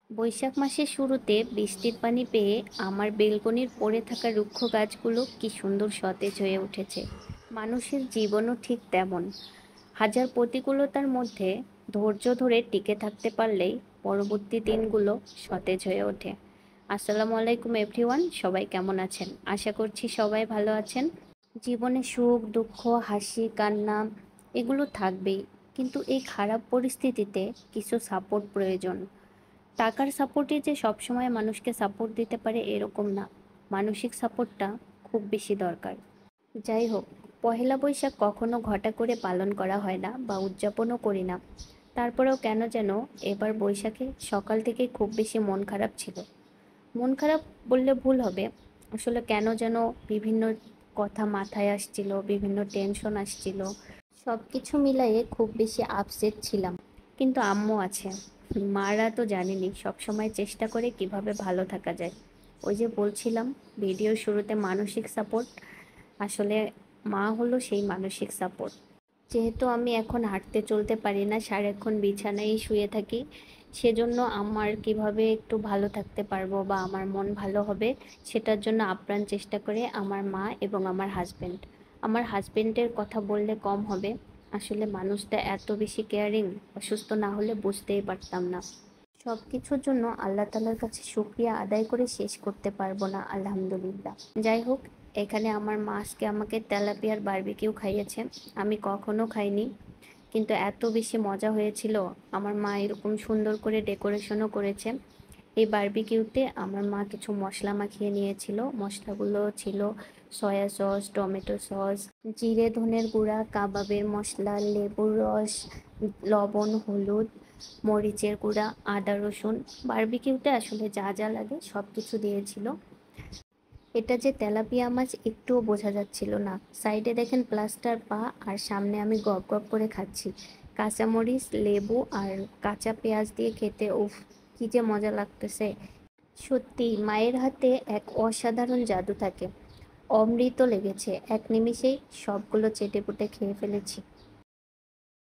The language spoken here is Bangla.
বৈশাখ মাসের শুরুতে বৃষ্টির পানি পেয়ে আমার বেলকনির পড়ে থাকা রুক্ষ গাছগুলো কি সুন্দর সতেজ হয়ে উঠেছে। মানুষের জীবনও ঠিক তেমন, হাজার প্রতিকূলতার মধ্যে ধৈর্য ধরে টিকে থাকতে পারলেই পরবর্তী দিনগুলো সতেজ হয়ে ওঠে। আসসালামু আলাইকুম এভরিওয়ান, সবাই কেমন আছেন? আশা করছি সবাই ভালো আছেন। জীবনে সুখ দুঃখ হাসি কান্না এগুলো থাকবেই, কিন্তু এই খারাপ পরিস্থিতিতে কিছু সাপোর্ট প্রয়োজন। টাকার সাপোর্টই যে সবসময় মানুষকে সাপোর্ট দিতে পারে এরকম না, মানসিক সাপোর্টটা খুব বেশি দরকার। যাই হোক, পহেলা বৈশাখ কখনো ঘটা করে পালন করা হয় না বা উদযাপনও করি না। তারপরেও কেন যেন এবার বৈশাখে সকাল থেকে খুব বেশি মন খারাপ ছিল। মন খারাপ বললে ভুল হবে, আসলে কেন যেন বিভিন্ন কথা মাথায় আসছিল, বিভিন্ন টেনশন আসছিল, সব কিছু মিলাইয়ে খুব বেশি আপসেট ছিলাম। কিন্তু আম্মু আছে, মারা তো জানেনই সবসময় চেষ্টা করে কিভাবে ভালো থাকা যায়। ওই যে বলছিলাম ভিডিওর শুরুতে, মানসিক সাপোর্ট, আসলে মা হলো সেই মানসিক সাপোর্ট। যেহেতু আমি এখন হাঁটতে চলতে পারি না, সারাক্ষণ বিছানায় শুয়ে থাকি, সেজন্য আমার কিভাবে একটু ভালো থাকতে পারবো বা আমার মন ভালো হবে, সেটার জন্য আপ্রাণ চেষ্টা করে আমার মা এবং আমার হাজবেন্ড। আমার হাজবেন্ডের কথা বললে কম হবে, আসলে মানুষটা এত বেশি কেয়ারিং, অসুস্থ না হলে বুঝতেই পারতাম না। সব কিছুর জন্য আল্লাহ তালার কাছে শুক্রিয়া আদায় করে শেষ করতে পারবো না, আলহামদুলিল্লাহ। যাই হোক, এখানে আমার মা আজকে আমাকে তেলাপিয়ার বারবিকিউ খাইয়েছে। আমি কখনো খাইনি, কিন্তু এত বেশি মজা হয়েছিল। আমার মা এরকম সুন্দর করে ডেকোরেশনও করেছে। এই বারবিকিউতে আমার মা কিছু মশলা মাখিয়ে নিয়েছিল, মশলাগুলো ছিল সয়া সস, টমেটো সস, জিরে ধনের গুঁড়া, কাবাবের মশলা, লেবুর রস, লবণ, হলুদ, মরিচের গুঁড়া, আদা রসুন। বারবিকিউতে আসলে যা যা লাগে সব কিছু দিয়েছিল। এটা যে তেলাপিয়া মাছ একটুও বোঝা যাচ্ছিল না। সাইডে দেখেন প্লাস্টার পা, আর সামনে আমি গপ গপ করে খাচ্ছি। কাঁচামরিচ, লেবু আর কাঁচা পেঁয়াজ দিয়ে খেতে উফ, কি যে মজা লাগতেছে। সত্যি মায়ের হাতে এক অসাধারণ জাদু থাকে। অমৃত লেগেছে, এক নিমিষেই সবগুলো চেটেপুটে খেয়ে ফেলেছি।